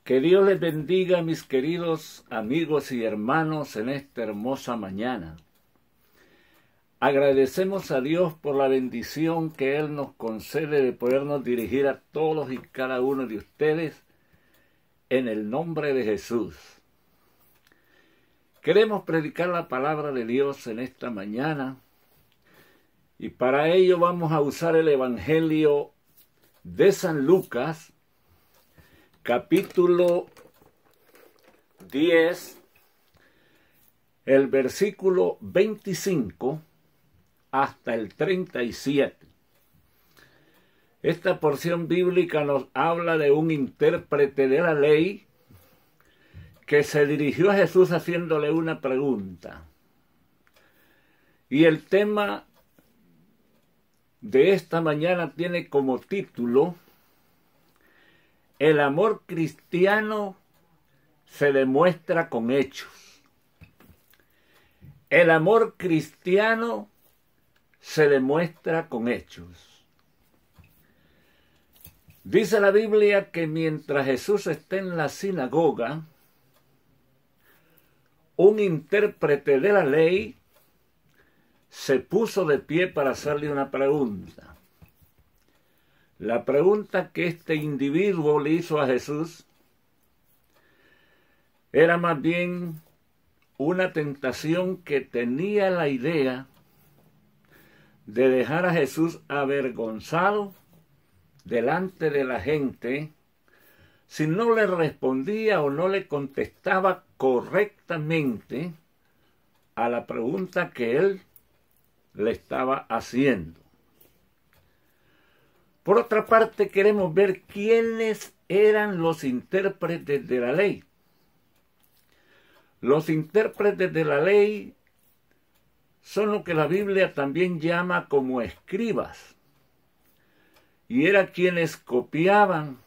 Que Dios les bendiga, mis queridos amigos y hermanos, en esta hermosa mañana. Agradecemos a Dios por la bendición que Él nos concede de podernos dirigir a todos y cada uno de ustedes en el nombre de Jesús. Queremos predicar la palabra de Dios en esta mañana y para ello vamos a usar el Evangelio de San Lucas, capítulo 10, el versículo 25 hasta el 37. Esta porción bíblica nos habla de un intérprete de la ley que se dirigió a Jesús haciéndole una pregunta. Y el tema de esta mañana tiene como título: el amor cristiano se demuestra con hechos. El amor cristiano se demuestra con hechos. Dice la Biblia que mientras Jesús está en la sinagoga, un intérprete de la ley se puso de pie para hacerle una pregunta. La pregunta que este individuo le hizo a Jesús era más bien una tentación que tenía la idea de dejar a Jesús avergonzado delante de la gente si no le respondía o no le contestaba correctamente a la pregunta que él le estaba haciendo. Por otra parte, queremos ver quiénes eran los intérpretes de la ley. Los intérpretes de la ley son lo que la Biblia también llama como escribas, y eran quienes copiaban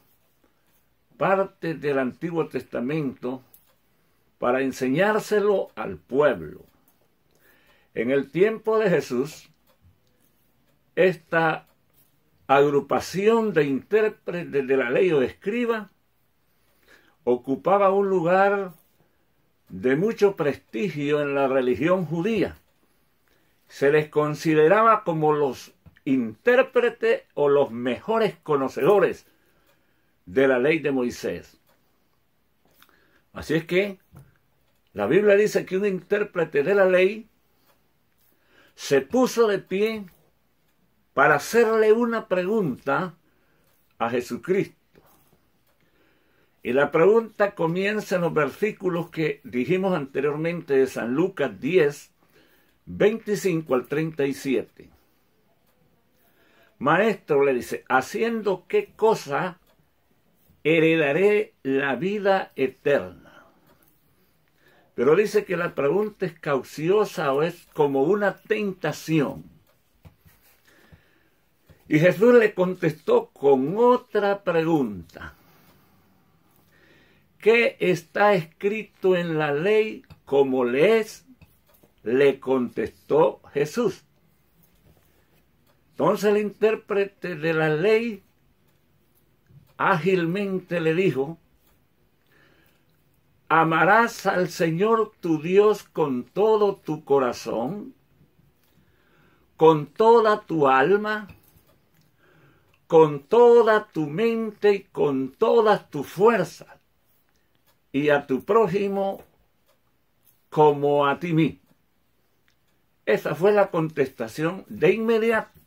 partes del Antiguo Testamento para enseñárselo al pueblo. En el tiempo de Jesús, esta agrupación de intérpretes de la ley o escribas ocupaba un lugar de mucho prestigio en la religión judía. Se les consideraba como los intérpretes o los mejores conocedores de la ley de Moisés. Así es que la Biblia dice que un intérprete de la ley se puso de pie para hacerle una pregunta a Jesucristo. Y la pregunta comienza en los versículos que dijimos anteriormente de San Lucas 10, 25 al 37. Maestro, le dice, ¿haciendo qué cosa heredaré la vida eterna? Pero dice que la pregunta es cauciosa o es como una tentación. Y Jesús le contestó con otra pregunta. ¿Qué está escrito en la ley como lees? Le contestó Jesús. Entonces el intérprete de la ley ágilmente le dijo: amarás al Señor tu Dios con todo tu corazón, con toda tu alma, con toda tu mente y con todas tus fuerzas, y a tu prójimo como a ti mismo. Esa fue la contestación de inmediato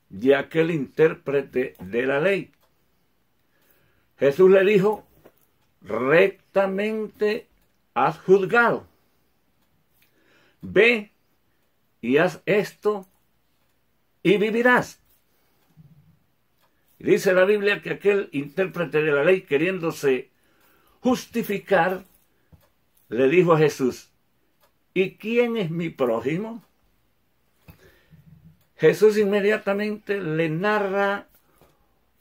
de aquel intérprete de la ley. Jesús le dijo: rectamente has juzgado. Ve y haz esto y vivirás. Y dice la Biblia que aquel intérprete de la ley, queriéndose justificar, le dijo a Jesús: ¿y quién es mi prójimo? Jesús inmediatamente le narra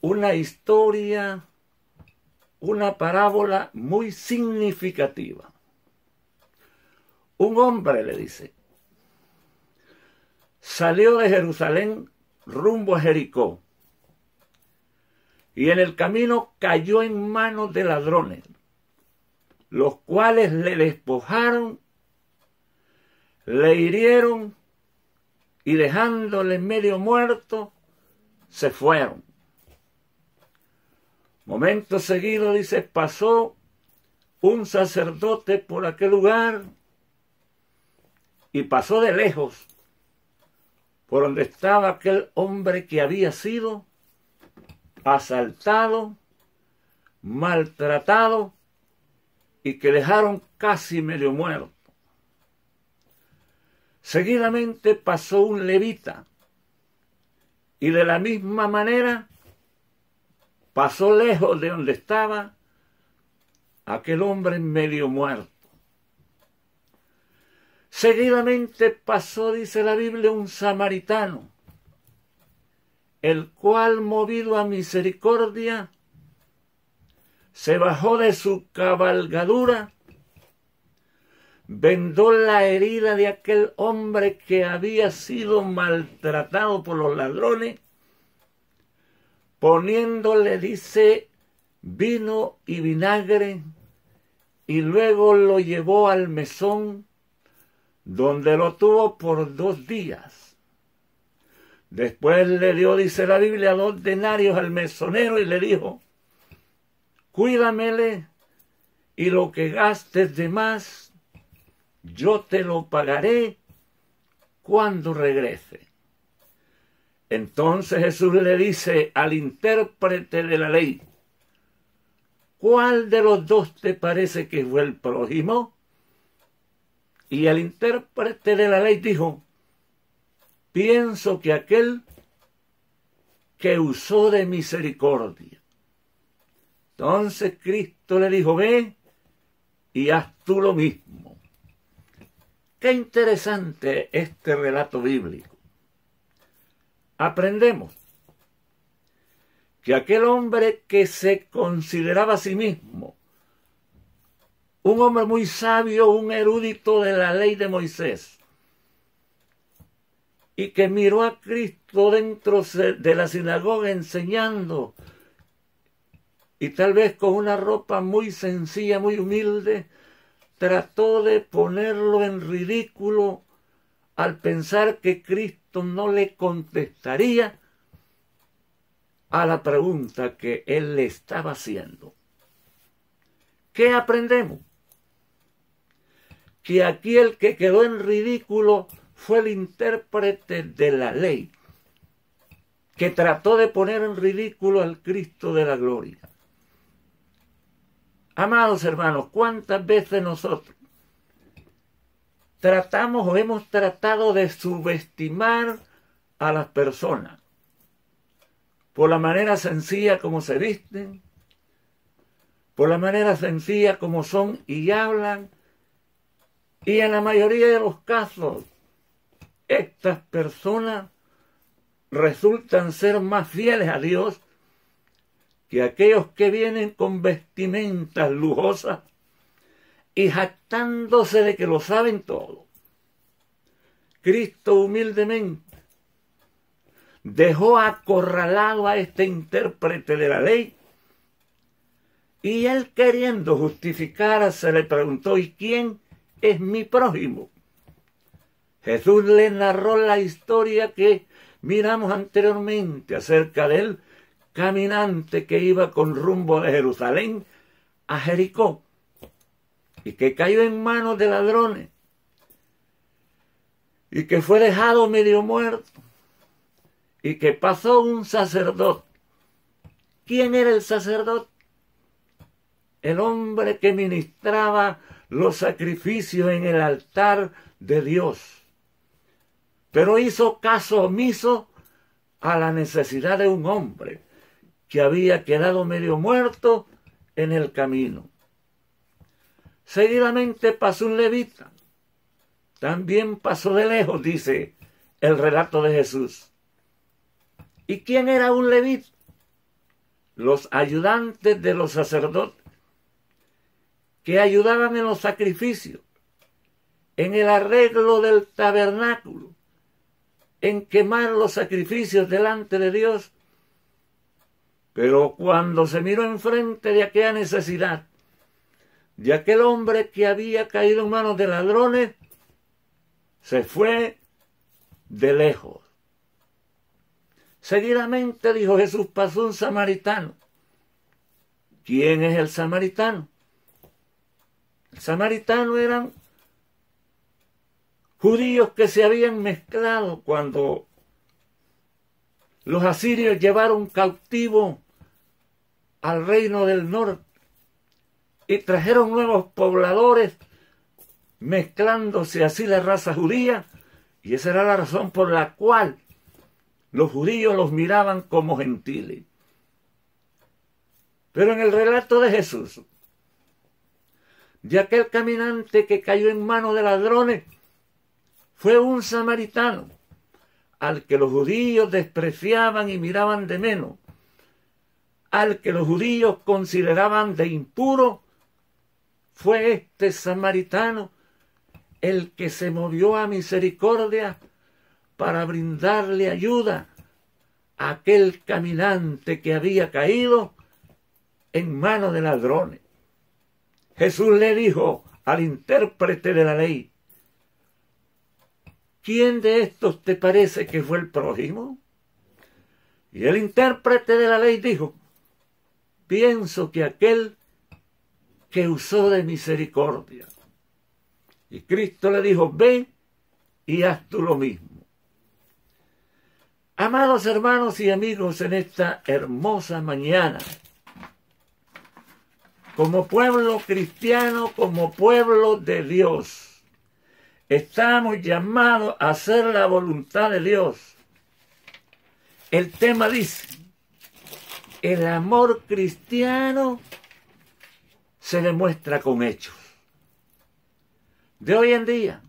una historia, una parábola muy significativa. Un hombre, le dice, salió de Jerusalén rumbo a Jericó y en el camino cayó en manos de ladrones, los cuales le despojaron, le hirieron y dejándole medio muerto, se fueron. Momento seguido, dice, pasó un sacerdote por aquel lugar y pasó de lejos por donde estaba aquel hombre que había sido asaltado, maltratado y que dejaron casi medio muerto. Seguidamente pasó un levita y de la misma manera pasó lejos de donde estaba aquel hombre medio muerto. Seguidamente pasó, dice la Biblia, un samaritano, el cual, movido a misericordia, se bajó de su cabalgadura, vendó la herida de aquel hombre que había sido maltratado por los ladrones, poniéndole, dice, vino y vinagre, y luego lo llevó al mesón, donde lo tuvo por 2 días. Después le dio, dice la Biblia, 2 denarios al mesonero y le dijo, cuídamele y lo que gastes de más, yo te lo pagaré cuando regrese. Entonces Jesús le dice al intérprete de la ley, ¿cuál de los 2 te parece que fue el prójimo? Y el intérprete de la ley dijo, pienso que aquel que usó de misericordia. Entonces Cristo le dijo, ve y haz tú lo mismo. Qué interesante este relato bíblico. Aprendemos que aquel hombre que se consideraba a sí mismo un hombre muy sabio, un erudito de la ley de Moisés, y que miró a Cristo dentro de la sinagoga enseñando, y tal vez con una ropa muy sencilla, muy humilde, trató de ponerlo en ridículo al pensar que Cristo no le contestaría a la pregunta que él le estaba haciendo. ¿Qué aprendemos? Que aquí el que quedó en ridículo fue el intérprete de la ley, que trató de poner en ridículo al Cristo de la gloria. Amados hermanos, ¿cuántas veces nosotros tratamos o hemos tratado de subestimar a las personas por la manera sencilla como se visten, por la manera sencilla como son y hablan? Y en la mayoría de los casos, estas personas resultan ser más fieles a Dios que aquellos que vienen con vestimentas lujosas y jactándose de que lo saben todo. Cristo humildemente dejó acorralado a este intérprete de la ley y él, queriendo justificarse, le preguntó, ¿y quién es mi prójimo? Jesús le narró la historia que miramos anteriormente acerca del caminante que iba con rumbo de Jerusalén a Jericó y que cayó en manos de ladrones y que fue dejado medio muerto y que pasó un sacerdote. ¿Quién era el sacerdote? El hombre que ministraba los sacrificios en el altar de Dios, pero hizo caso omiso a la necesidad de un hombre que había quedado medio muerto en el camino. Seguidamente pasó un levita, también pasó de lejos, dice el relato de Jesús. ¿Y quién era un levita? Los ayudantes de los sacerdotes, que ayudaban en los sacrificios, en el arreglo del tabernáculo, en quemar los sacrificios delante de Dios. Pero cuando se miró enfrente de aquella necesidad, de aquel hombre que había caído en manos de ladrones, se fue de lejos. Seguidamente, dijo Jesús, pasó un samaritano. ¿Quién es el samaritano? El samaritano eran judíos que se habían mezclado cuando los asirios llevaron cautivo al reino del norte y trajeron nuevos pobladores, mezclándose así la raza judía, y esa era la razón por la cual los judíos los miraban como gentiles. Pero en el relato de Jesús, de aquel caminante que cayó en manos de ladrones, fue un samaritano al que los judíos despreciaban y miraban de menos, al que los judíos consideraban de impuro. Fue este samaritano el que se movió a misericordia para brindarle ayuda a aquel caminante que había caído en manos de ladrones. Jesús le dijo al intérprete de la ley: ¿quién de estos te parece que fue el prójimo? Y el intérprete de la ley dijo: pienso que aquel que usó de misericordia. Y Cristo le dijo: ve y haz tú lo mismo. Amados hermanos y amigos, en esta hermosa mañana, como pueblo cristiano, como pueblo de Dios, estamos llamados a hacer la voluntad de Dios. El tema dice: el amor cristiano se demuestra con hechos. De hoy en día,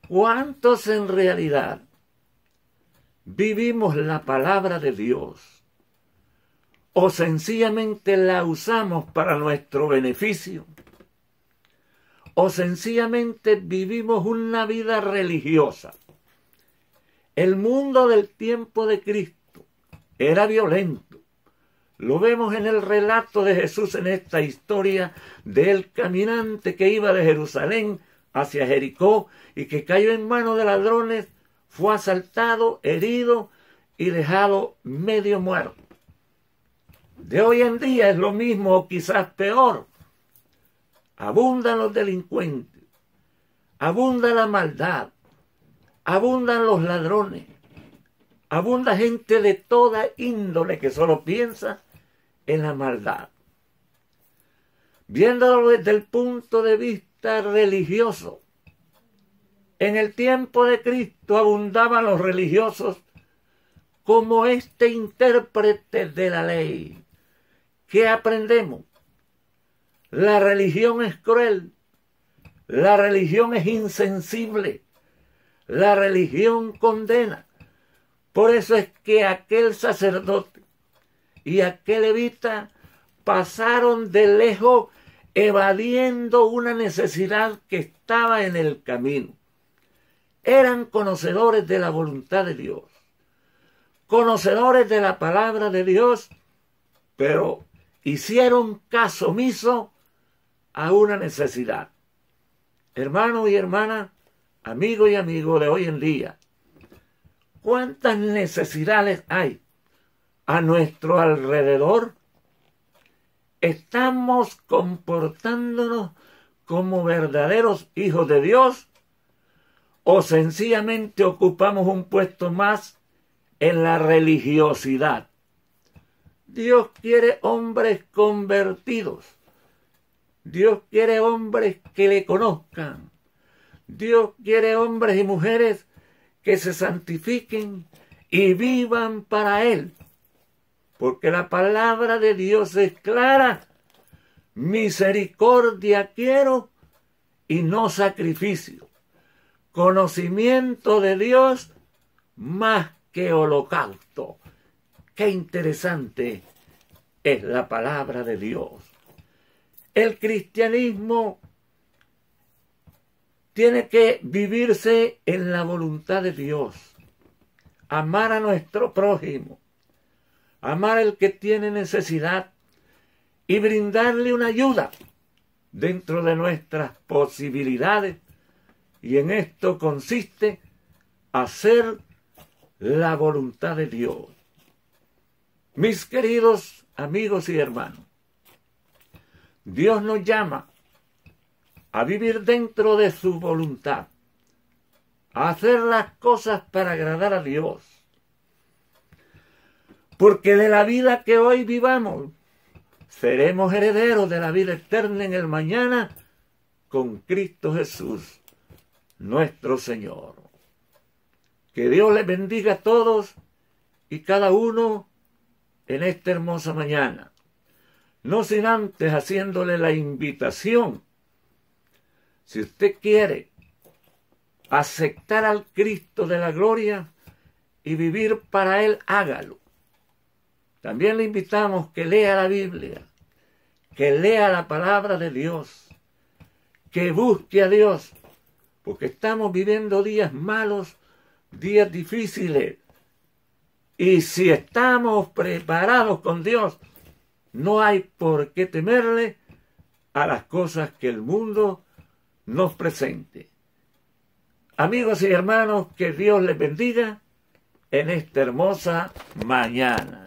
¿cuántos en realidad vivimos la palabra de Dios o sencillamente la usamos para nuestro beneficio? ¿O sencillamente vivimos una vida religiosa? El mundo del tiempo de Cristo era violento. Lo vemos en el relato de Jesús en esta historia del caminante que iba de Jerusalén hacia Jericó y que cayó en manos de ladrones, fue asaltado, herido y dejado medio muerto. De hoy en día es lo mismo o quizás peor. Abundan los delincuentes, abunda la maldad, abundan los ladrones, abunda gente de toda índole que solo piensa en la maldad. Viéndolo desde el punto de vista religioso, en el tiempo de Cristo abundaban los religiosos como este intérprete de la ley. ¿Qué aprendemos? La religión es cruel, la religión es insensible, la religión condena. Por eso es que aquel sacerdote y aquel levita pasaron de lejos evadiendo una necesidad que estaba en el camino. Eran conocedores de la voluntad de Dios, conocedores de la palabra de Dios, pero hicieron caso omiso a una necesidad. Hermano y hermana, amigo y amigo de hoy en día, ¿cuántas necesidades hay a nuestro alrededor? ¿Estamos comportándonos como verdaderos hijos de Dios o sencillamente ocupamos un puesto más en la religiosidad? Dios quiere hombres convertidos. Dios quiere hombres que le conozcan. Dios quiere hombres y mujeres que se santifiquen y vivan para Él. Porque la palabra de Dios es clara. Misericordia quiero y no sacrificio. Conocimiento de Dios más que holocausto. Qué interesante es la palabra de Dios. El cristianismo tiene que vivirse en la voluntad de Dios. Amar a nuestro prójimo. amar al que tiene necesidad y brindarle una ayuda dentro de nuestras posibilidades. Y en esto consiste hacer la voluntad de Dios. Mis queridos amigos y hermanos, Dios nos llama a vivir dentro de su voluntad, a hacer las cosas para agradar a Dios. Porque de la vida que hoy vivamos, seremos herederos de la vida eterna en el mañana con Cristo Jesús, nuestro Señor. Que Dios les bendiga a todos y cada uno en esta hermosa mañana. No sin antes haciéndole la invitación. Si usted quiere aceptar al Cristo de la gloria y vivir para Él, hágalo. También le invitamos que lea la Biblia, que lea la palabra de Dios, que busque a Dios, porque estamos viviendo días malos, días difíciles. Y si estamos preparados con Dios, no hay por qué temerle a las cosas que el mundo nos presente. Amigos y hermanos, que Dios les bendiga en esta hermosa mañana.